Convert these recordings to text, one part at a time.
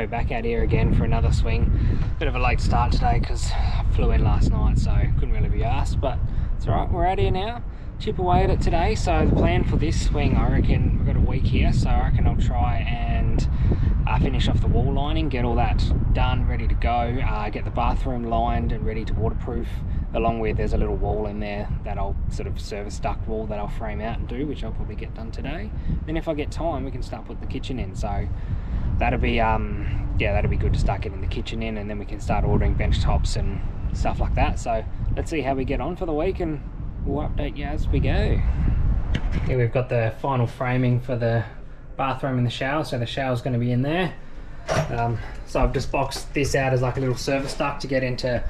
go back out here again for another swing. Bit of a late start today because I flew in last night, so couldn't really be asked, but it's alright, we're out here now. Chip away at it today. So the plan for this swing, I reckon we've got a week here, so I reckon I'll try and finish off the wall lining, get all that done, ready to go, get the bathroom lined and ready to waterproof, along with there's a little wall in there that I'll sort of service duct wall that I'll frame out and do, which I'll probably get done today. Then if I get time, we can start putting the kitchen in. So that'll be that'll be good to start getting the kitchen in, and then we can start ordering bench tops and stuff like that. So let's see how we get on for the week, and we'll update you as we go. Here we've got the final framing for the bathroom and the shower, so the shower's going to be in there. So I've just boxed this out as like a little service duct to get into.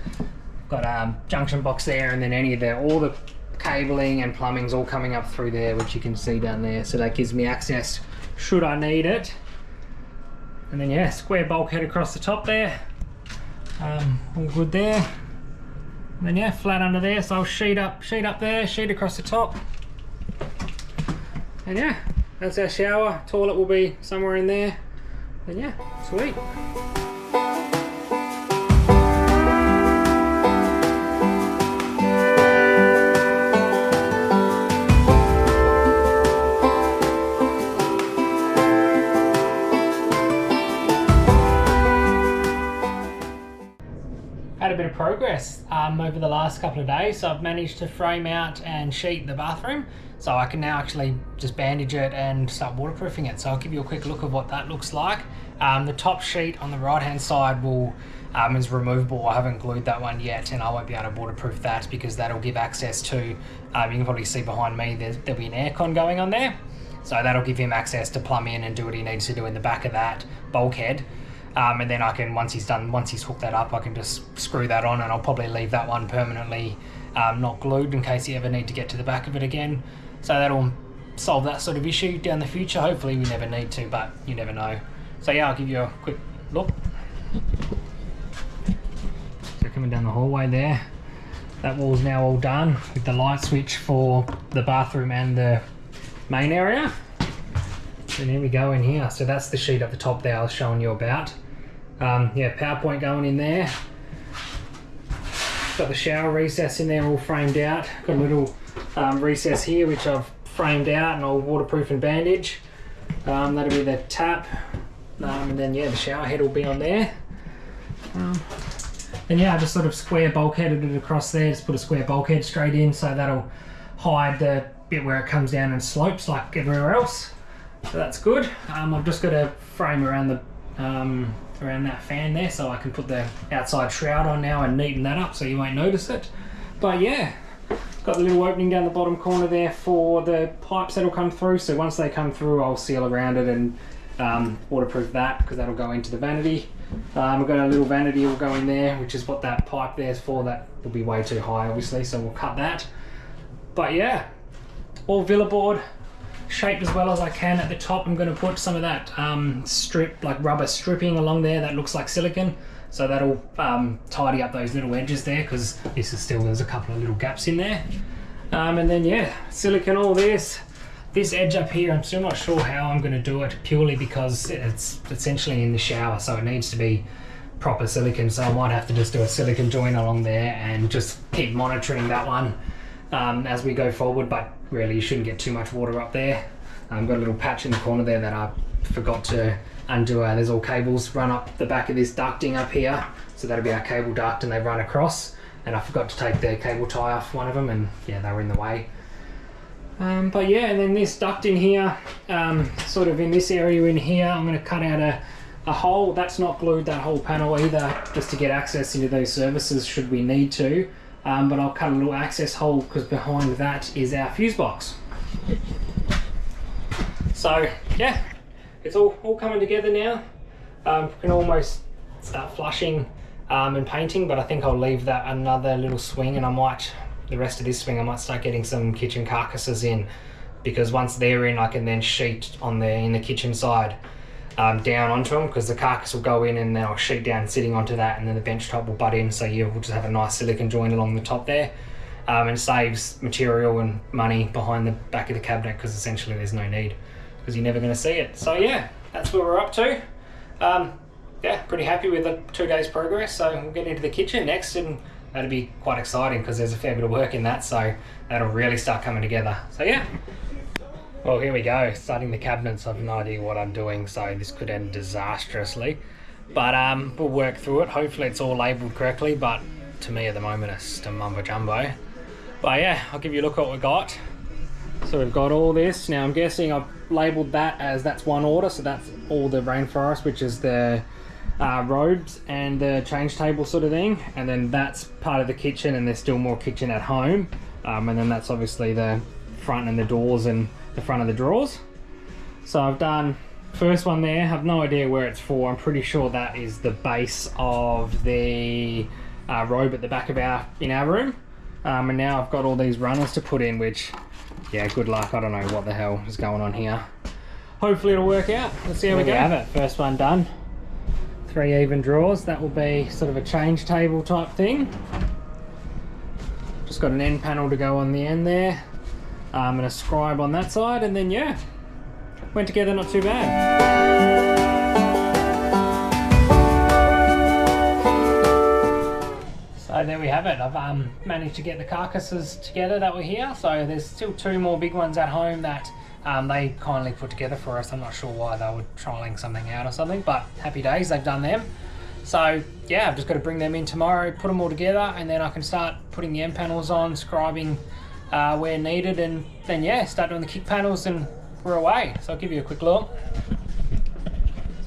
Got a junction box there, and then all the cabling and plumbing's all coming up through there, which you can see down there, so that gives me access should I need it. And then yeah, square bulkhead across the top there, all good there. And then yeah, flat under there, so I'll sheet up there, sheet across the top. And yeah, that's our shower. Toilet will be somewhere in there. And yeah, sweet. Had a bit of progress over the last couple of days, so I've managed to frame out and sheet the bathroom, so I can now actually just bandage it and start waterproofing it. So I'll give you a quick look of what that looks like. The top sheet on the right hand side is removable. I haven't glued that one yet, and I won't be able to waterproof that because that'll give access to, you can probably see behind me there'll be an aircon going on there, so that'll give him access to plumb in and do what he needs to do in the back of that bulkhead. And then I can, once he's hooked that up, I can just screw that on, and I'll probably leave that one permanently not glued in case you ever need to get to the back of it again. So that'll solve that sort of issue down the future. Hopefully we never need to, but you never know. So yeah, I'll give you a quick look. So coming down the hallway there, that wall's now all done with the light switch for the bathroom and the main area. And here we go in here. So that's the sheet at the top there I was showing you about. Yeah, power point going in there. Got the shower recess in there all framed out. Got a little recess here which I've framed out and I'll waterproof and bandage. That'll be the tap. And then yeah, the shower head will be on there. And yeah, I just sort of square bulkheaded it across there. Just put a square bulkhead straight in, so that'll hide the bit where it comes down and slopes like everywhere else. So that's good. I've just got a frame around the around that fan there, so I can put the outside shroud on now and neaten that up so you won't notice it. But yeah, got the little opening down the bottom corner there for the pipes that'll come through. So once they come through, I'll seal around it and waterproof that, because that'll go into the vanity. We've got a little vanity will go in there, which is what that pipe there's for. That will be way too high obviously, so we'll cut that. But yeah, all Villa board shaped as well as I can. At the top I'm going to put some of that strip, like rubber stripping along there that looks like silicone, so that'll tidy up those little edges there, because there's a couple of little gaps in there. And then yeah, silicone all this edge up here. I'm still not sure how I'm going to do it, purely because it's essentially in the shower, so it needs to be proper silicone. So I might have to just do a silicone joint along there and just keep monitoring that one as we go forward. But really you shouldn't get too much water up there. I've got a little patch in the corner there that I forgot to undo. There's all cables run up the back of this ducting up here, so that'll be our cable duct, and they run across, and I forgot to take the cable tie off one of them, and yeah, they were in the way. But yeah, and then this duct in here, sort of in this area in here, I'm going to cut out a hole. That's not glued, that whole panel either, just to get access into those services should we need to. But I'll cut a little access hole, because behind that is our fuse box. So yeah, it's all coming together now. Can almost start flushing and painting, but I think I'll leave that another little swing, and the rest of this swing I might start getting some kitchen carcasses in, because once they're in I can then sheet in the kitchen side down onto them, because the carcass will go in and then I'll sheet down sitting onto that, and then the bench top will butt in, so yeah, we'll just have a nice silicone joint along the top there, and saves material and money behind the back of the cabinet, because essentially there's no need, because you're never going to see it. So yeah, that's where we're up to. yeah, pretty happy with the 2 days progress. So we'll get into the kitchen next, and that'll be quite exciting because there's a fair bit of work in that, so that'll really start coming together. So yeah. Well, here we go, starting the cabinets. I have no idea what I'm doing, so this could end disastrously. But we'll work through it. Hopefully it's all labelled correctly, but to me at the moment it's just a mumbo jumbo. But yeah, I'll give you a look at what we got. So we've got all this. Now I'm guessing I've labelled that as that's one order, so that's all the rainforest, which is the robes and the change table sort of thing. And then that's part of the kitchen, and there's still more kitchen at home. And then that's obviously the front and the doors and the front of the drawers. So I've done first one there. I have no idea where it's for. I'm pretty sure that is the base of the robe at the back of our room. And now I've got all these runners to put in, which, yeah, good luck. I don't know what the hell is going on here. Hopefully it'll work out. Let's see how we go. Have it. First one done. 3 even drawers. That will be sort of a change table type thing. Just got an end panel to go on the end there. And a scribe on that side, and then yeah, went together not too bad. So there we have it. I've managed to get the carcasses together that were here. So there's still 2 more big ones at home that they kindly put together for us. I'm not sure why they were trying something out or something, but happy days, they've done them. So yeah, I've just got to bring them in tomorrow, put them all together, and then I can start putting the end panels on, scribing where needed, and then yeah, start doing the kick panels, and we're away. So I'll give you a quick look.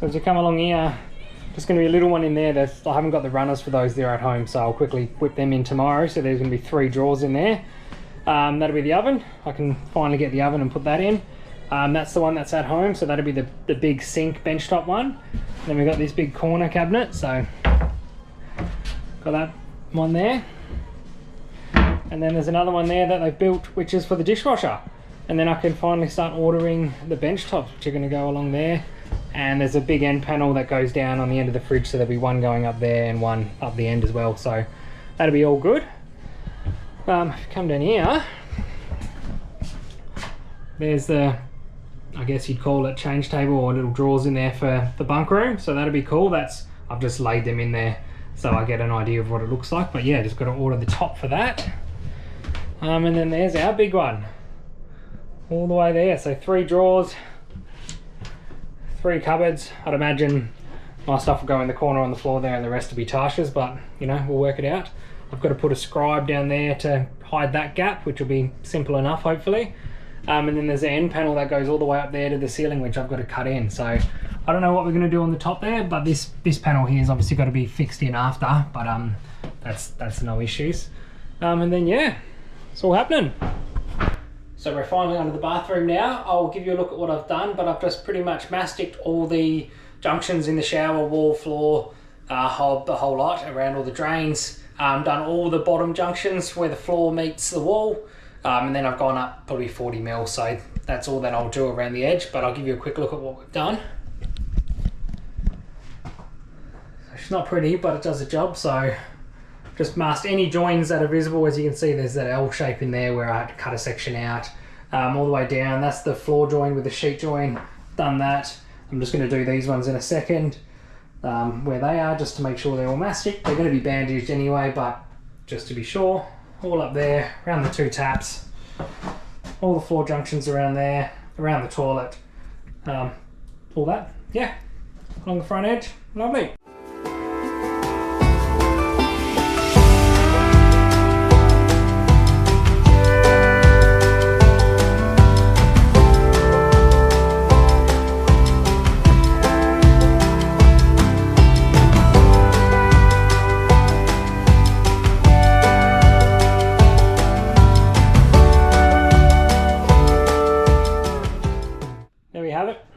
So as you come along here, just going to be a little one in there. I haven't got the runners for those there at home, so I'll quickly whip them in tomorrow. So there's going to be 3 drawers in there. That'll be the oven. I can finally get the oven and put that in. That's the one that's at home, so that'll be the big sink benchtop one. Then we've got this big corner cabinet, so got that one there. And then there's another one there that they've built, which is for the dishwasher. And then I can finally start ordering the bench tops, which are going to go along there. And there's a big end panel that goes down on the end of the fridge, so there'll be one going up there and one up the end as well. So that'll be all good. If you come down here, there's the, I guess you'd call it change table, or little drawers in there for the bunk room. So that'll be cool. I've just laid them in there so I get an idea of what it looks like. But yeah, just got to order the top for that. And then there's our big one, all the way there. So 3 drawers, 3 cupboards. I'd imagine my stuff will go in the corner on the floor there, and the rest will be Tasha's, but you know, we'll work it out. I've got to put a scribe down there to hide that gap, which will be simple enough, hopefully. And then there's the end panel that goes all the way up there to the ceiling, which I've got to cut in. So I don't know what we're going to do on the top there, but this panel here is obviously got to be fixed in after, but that's no issues. And then yeah, it's all happening. So we're finally under the bathroom now. I'll give you a look at what I've done, but I've just pretty much masticed all the junctions in the shower, wall, floor, hob, the whole lot, around all the drains. Done all the bottom junctions where the floor meets the wall. And then I've gone up probably 40 mil, so that's all that I'll do around the edge, but I'll give you a quick look at what we've done. It's not pretty, but it does the job. So just masked any joins that are visible. As you can see, there's that L shape in there where I had to cut a section out. All the way down, that's the floor join with the sheet join. Done that. I'm just going to do these ones in a second, where they are, just to make sure they're all mastic. They're going to be bandaged anyway, but just to be sure. All up there, around the 2 taps, all the floor junctions around there, around the toilet, all that, yeah, along the front edge, lovely.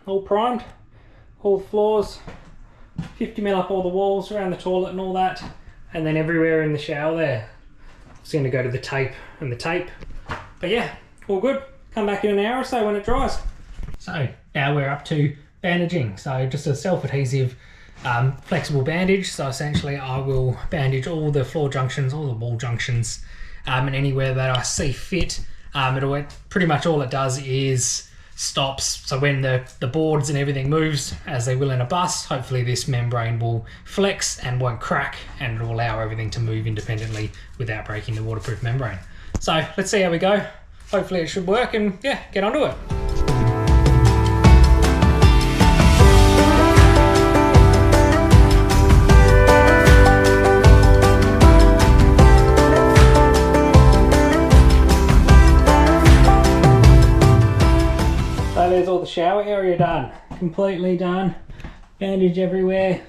All primed, all the floors, 50 mil up all the walls, around the toilet and all that, and then everywhere in the shower there. It's going to go to the tape and the tape. But yeah, all good. Come back in an hour or so when it dries. So now we're up to bandaging. So just a self-adhesive flexible bandage. So essentially I will bandage all the floor junctions, all the wall junctions, and anywhere that I see fit. Pretty much all it does is stops. So when the boards and everything moves as they will in a bus, hopefully this membrane will flex and won't crack, and it will allow everything to move independently without breaking the waterproof membrane. So let's see how we go. Hopefully it should work, and yeah, get onto it. So there's all the shower area done, completely done. Bandage everywhere,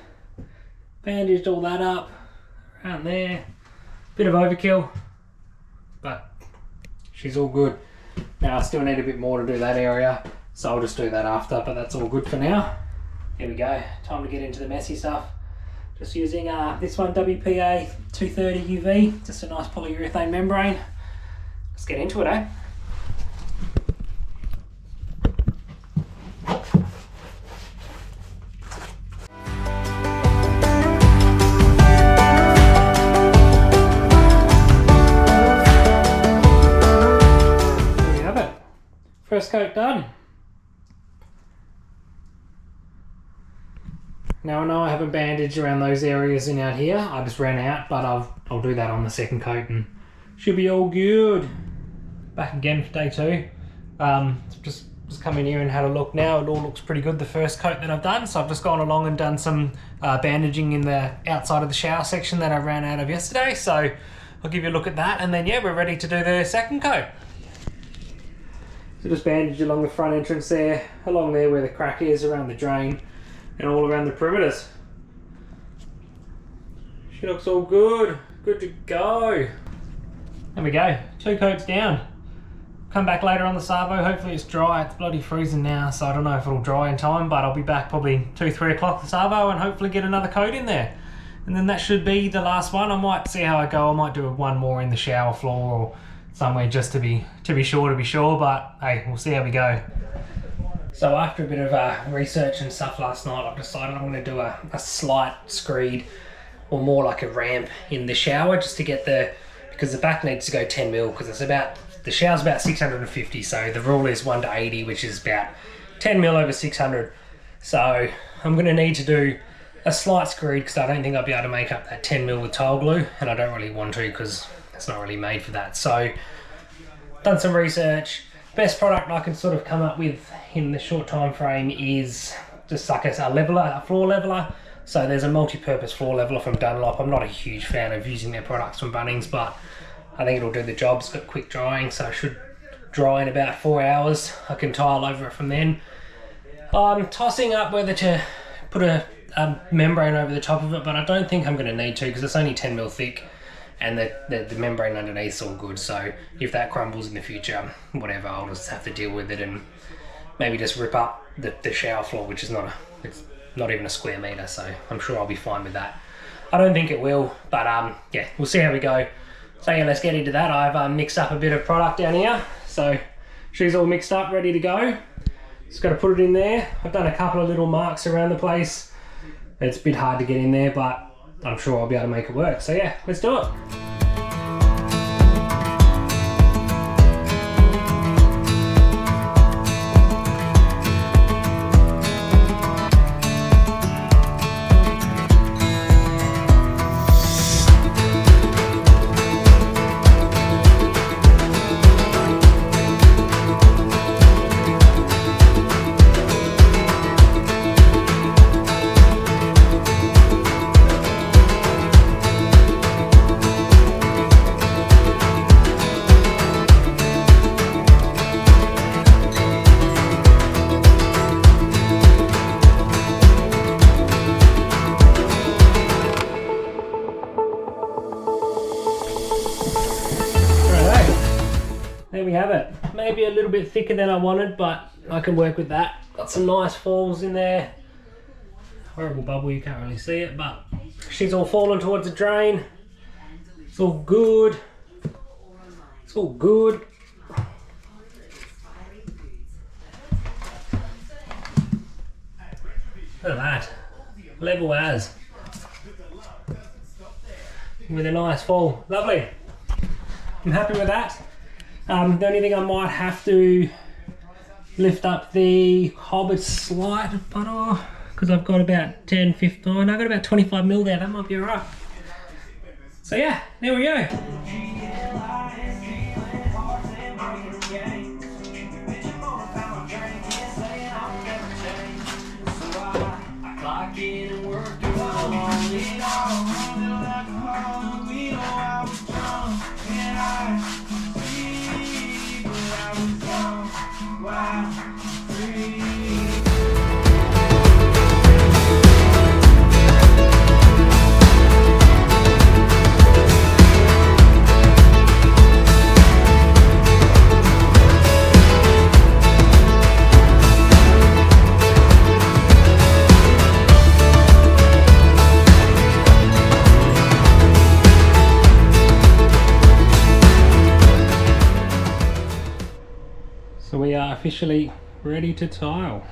bandaged all that up, around there. Bit of overkill, but she's all good. Now I still need a bit more to do that area, so I'll just do that after, but that's all good for now. Here we go, time to get into the messy stuff. Just using this one, WPA 230 UV, just a nice polyurethane membrane. Let's get into it, eh? First coat done. Now I know I haven't bandaged around those areas in out here. I just ran out, but I'll do that on the second coat and should be all good. Back again for day 2. Just come in here and had a look now. It all looks pretty good, the first coat that I've done. So I've just gone along and done some bandaging in the outside of the shower section that I ran out of yesterday. So I'll give you a look at that, and then yeah, we're ready to do the second coat. So just bandage along the front entrance there, along there where the crack is, around the drain, and all around the perimeters. She looks all good, good to go. There we go, 2 coats down. Come back later on the Savo, hopefully it's dry. It's bloody freezing now, so I don't know if it'll dry in time, but I'll be back probably 2-3 o'clock the Savo and hopefully get another coat in there. And then that should be the last one. I might see how I go. I might do one more in the shower floor or somewhere just to be sure, but hey, we'll see how we go. So after a bit of research and stuff last night, I've decided I'm going to do a slight screed, or more like a ramp in the shower, just to get because the back needs to go 10 mil, because the shower's about 650, so the rule is 1 to 80, which is about 10 mil over 600. So I'm going to need to do a slight screed, because I don't think I'll be able to make up that 10 mil with tile glue, and I don't really want to because it's not really made for that. So done some research. Best product I can sort of come up with in the short time frame is just like a leveler, a floor leveler. So there's a multi-purpose floor leveler from Dunlop. I'm not a huge fan of using their products from Bunnings, but I think it'll do the job. It's got quick drying, so it should dry in about 4 hours. I can tile over it from then. I'm tossing up whether to put a membrane over the top of it, but I don't think I'm going to need to, because it's only 10 mil thick. And the membrane underneath is all good, so if that crumbles in the future, whatever, I'll just have to deal with it and maybe just rip up the shower floor, which is it's not even a square metre, so I'm sure I'll be fine with that. I don't think it will, but yeah, we'll see how we go. So yeah, let's get into that. I've mixed up a bit of product down here, so she's all mixed up, ready to go. Just got to put it in there. I've done a couple of little marks around the place. It's a bit hard to get in there, but I'm sure I'll be able to make it work. So yeah, let's do it. There we have it. Maybe a little bit thicker than I wanted, but I can work with that. Got some nice falls in there. Horrible bubble, you can't really see it, but she's all falling towards the drain. It's all good. It's all good. Look at that. Level as. With a nice fall. Lovely. I'm happy with that. The only thing I might have to lift up the hob slight, but because I've got about 10, 15, I've got about 25 mil there, that might be alright. So yeah, there we go. So we are officially ready to tile.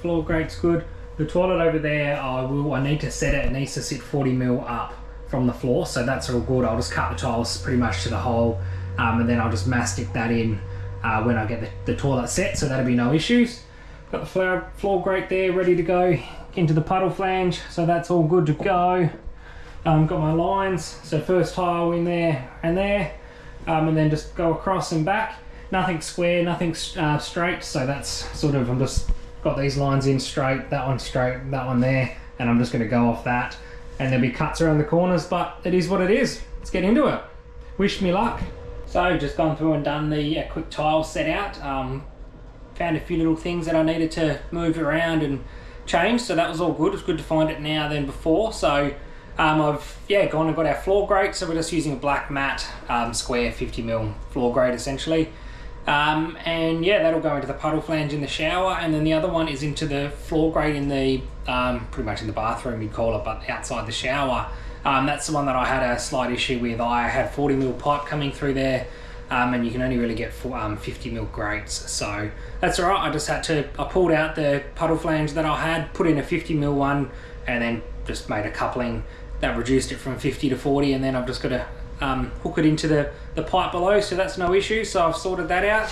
Floor grate's good. The toilet over there, I need to set it. It needs to sit 40 mil up from the floor, so that's all good. I'll just cut the tiles pretty much to the hole, and then I'll just mastic that in when I get the toilet set, so that'll be no issues. Got the floor grate there ready to go into the puddle flange, so that's all good to go. Got my lines, so first tile in there, and then just go across and back. Nothing square, nothing straight, so that's sort of, I'm just got these lines in straight, that one straight, that one there, and I'm just going to go off that, and there'll be cuts around the corners, but it is what it is. Let's get into it. Wish me luck. So just gone through and done the quick tile set out. Found a few little things that I needed to move around and change, so that was all good. It's good to find it now than before. So I've gone and got our floor grate, so we're just using a black matte square 50mm floor grate essentially. And yeah, that'll go into the puddle flange in the shower, and then the other one is into the floor grate in the pretty much in the bathroom you'd call it, but outside the shower. That's the one that I had a slight issue with. I had 40mm pipe coming through there, and you can only really get 50mm grates, so that's all right. I pulled out the puddle flange that I had, put in a 50mm one, and then just made a coupling that reduced it from 50 to 40, and then I've just got to hook it into the pipe below, so that's no issue. So I've sorted that out,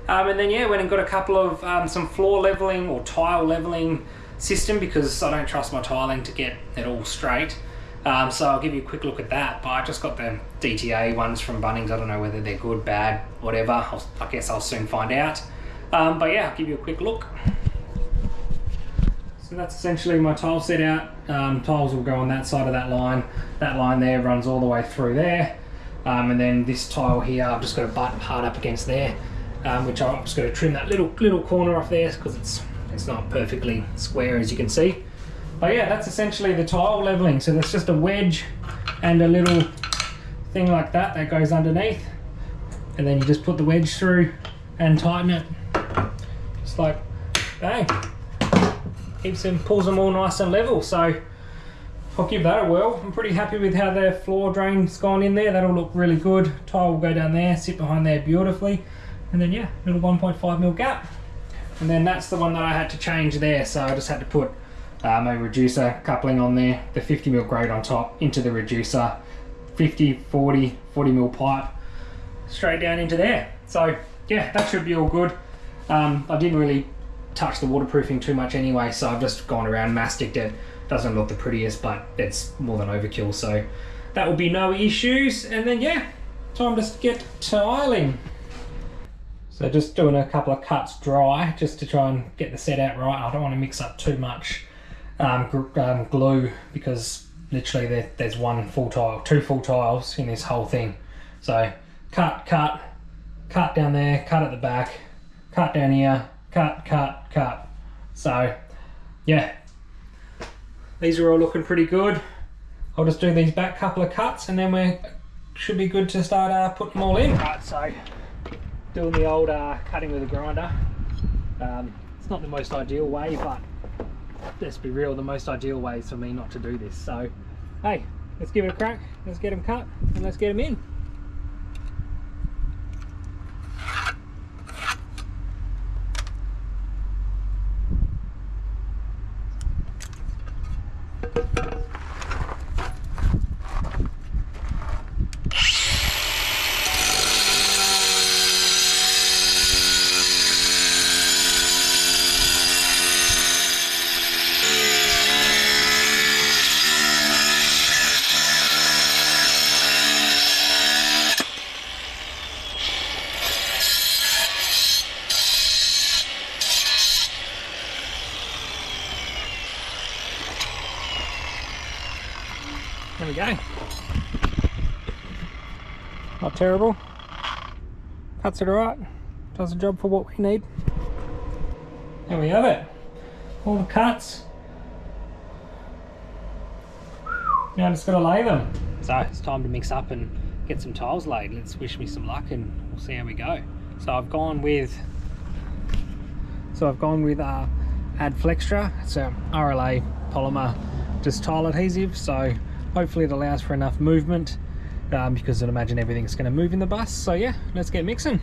and then yeah, went and got a couple of some floor leveling or tile leveling system, because I don't trust my tiling to get it all straight. So I'll give you a quick look at that, but I just got the DTA ones from Bunnings. I don't know whether they're good, bad, whatever. I guess I'll soon find out, but yeah, I'll give you a quick look. So that's essentially my tile set out. Tiles will go on that side of that line. That line there runs all the way through there. And then this tile here, I've just got a butt hard up against there, which I'm just going to trim that little corner off there, because it's not perfectly square, as you can see. But yeah, that's essentially the tile leveling. So that's just a wedge and a little thing like that goes underneath. And then you just put the wedge through and tighten it. Just like, bang. Pulls them all nice and level, so I'll give that a whirl. I'm pretty happy with how the floor drain's gone in there. That'll look really good. Tile will go down there, sit behind there beautifully, and then yeah, little 1.5mm gap. And then that's the one that I had to change there, so I just had to put a reducer coupling on there, the 50mm grate on top into the reducer, 40mm pipe straight down into there. So yeah, that should be all good. I didn't really touch the waterproofing too much anyway, so I've just gone around, masticed it. Doesn't look the prettiest, but it's more than overkill, so that will be no issues. And then yeah, time to get tiling. So just doing a couple of cuts dry, just to try and get the set out right. I don't want to mix up too much glue, because literally there's one full tile, two full tiles in this whole thing. So cut down there, cut at the back, cut down here, cut. So yeah, these are all looking pretty good. I'll just do these back couple of cuts, and then we should be good to start putting them all in. Right, so doing the old cutting with a grinder. It's not the most ideal way, but let's be real, the most ideal way is for me not to do this. So hey, let's give it a crack, let's get them cut, and let's get them in. There we go. Not terrible. Cuts it alright. Does the job for what we need. There we have it. All the cuts. Now I just got to lay them. So it's time to mix up and get some tiles laid. Let's wish me some luck and we'll see how we go. So I've gone with Ad Flextra. It's a RLA polymer just tile adhesive, so hopefully it allows for enough movement because I'd imagine everything's going to move in the bus. So yeah, let's get mixing.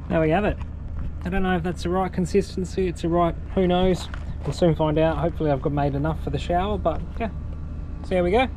There we have it. I don't know if that's the right consistency, it's the right, who knows. We'll soon find out. Hopefully I've got made enough for the shower, but yeah, see how we go.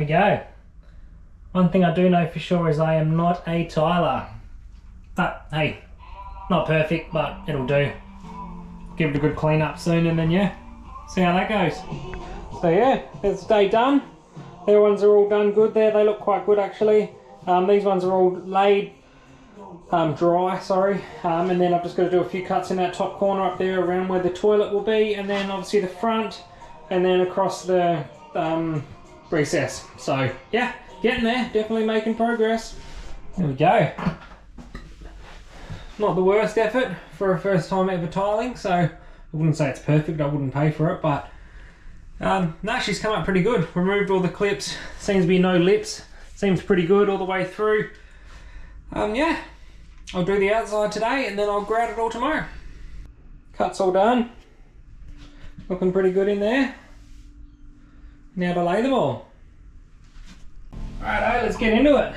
Go. One thing I do know for sure is I am not a tiler, but hey, not perfect, but it'll do. Give it a good clean up soon and then yeah, see how that goes. So yeah, that's the day done. Their ones are all done good there, they look quite good actually. These ones are all laid dry, sorry, and then I've just got to do a few cuts in that top corner up there around where the toilet will be, and then obviously the front, and then across the recess. So yeah, getting there, definitely making progress. There we go. Not the worst effort for a first time ever tiling, so I wouldn't say it's perfect, I wouldn't pay for it, but no, she's come up pretty good. Removed all the clips, seems to be no lips, seems pretty good all the way through. Yeah, I'll do the outside today and then I'll grout it all tomorrow. Cuts all done, looking pretty good in there. Now to lay them all. Righto, let's get into it.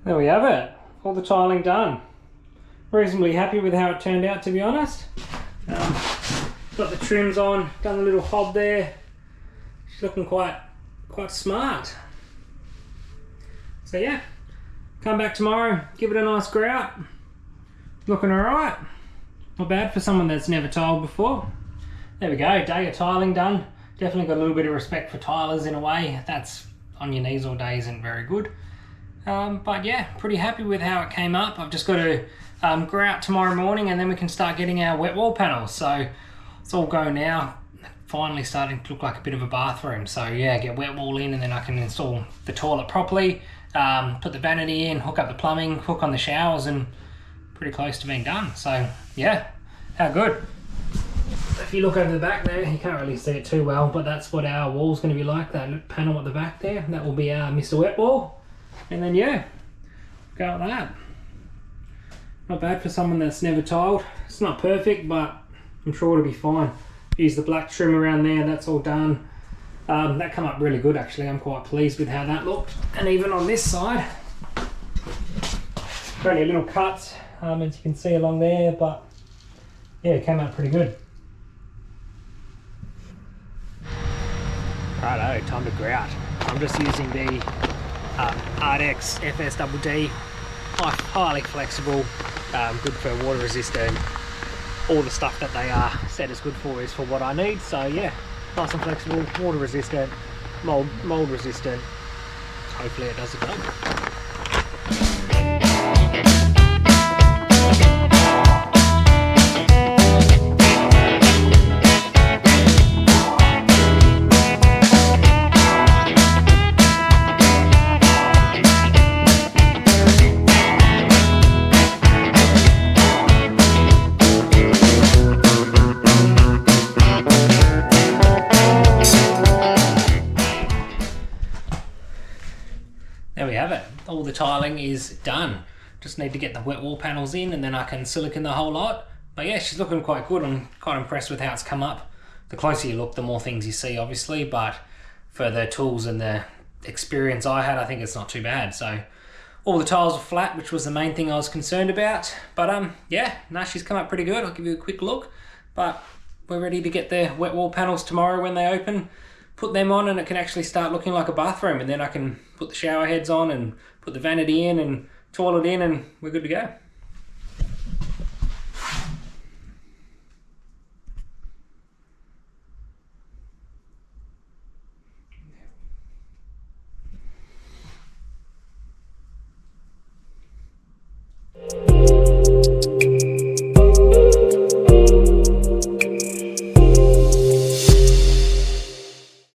There we have it. All the tiling done. Reasonably happy with how it turned out, to be honest. Got the trims on, done a little hob there. She's looking quite smart. So yeah, come back tomorrow, give it a nice grout. Looking alright. Not bad for someone that's never tiled before. There we go, day of tiling done. Definitely got a little bit of respect for tilers in a way. That's on your knees all day isn't very good. But yeah, pretty happy with how it came up. I've just got to grout tomorrow morning and then we can start getting our wet wall panels. So it's all go now. Finally starting to look like a bit of a bathroom. So yeah, get wet wall in and then I can install the toilet properly, put the vanity in, hook up the plumbing, hook on the showers, and pretty close to being done. So yeah, how good. If you look over the back there, you can't really see it too well, but that's what our wall's going to be like, that panel at the back there. That will be our Mr. Wet Wall. And then yeah, go with that. Not bad for someone that's never tiled. It's not perfect, but I'm sure it'll be fine. Use the black trim around there, that's all done. That come up really good actually. I'm quite pleased with how that looked. And even on this side, only a little cut, as you can see along there, but yeah, it came out pretty good. Righto, time to grout. I'm just using the Ardex FSDD, highly flexible, good for water resistant. All the stuff that they are said is good for is for what I need. So yeah, nice and flexible, water resistant, mold resistant. Hopefully it does the job. There we have it. All the tiling is done. Just need to get the wet wall panels in and then I can silicone the whole lot. But yeah, she's looking quite good. I'm quite impressed with how it's come up. The closer you look, the more things you see, obviously. But for the tools and the experience I had, I think it's not too bad. So all the tiles are flat, which was the main thing I was concerned about. But yeah, no, she's come up pretty good. I'll give you a quick look. But we're ready to get the wet wall panels tomorrow when they open. Put them on and it can actually start looking like a bathroom, and then I can put the shower heads on and put the vanity in and toilet in and we're good to go.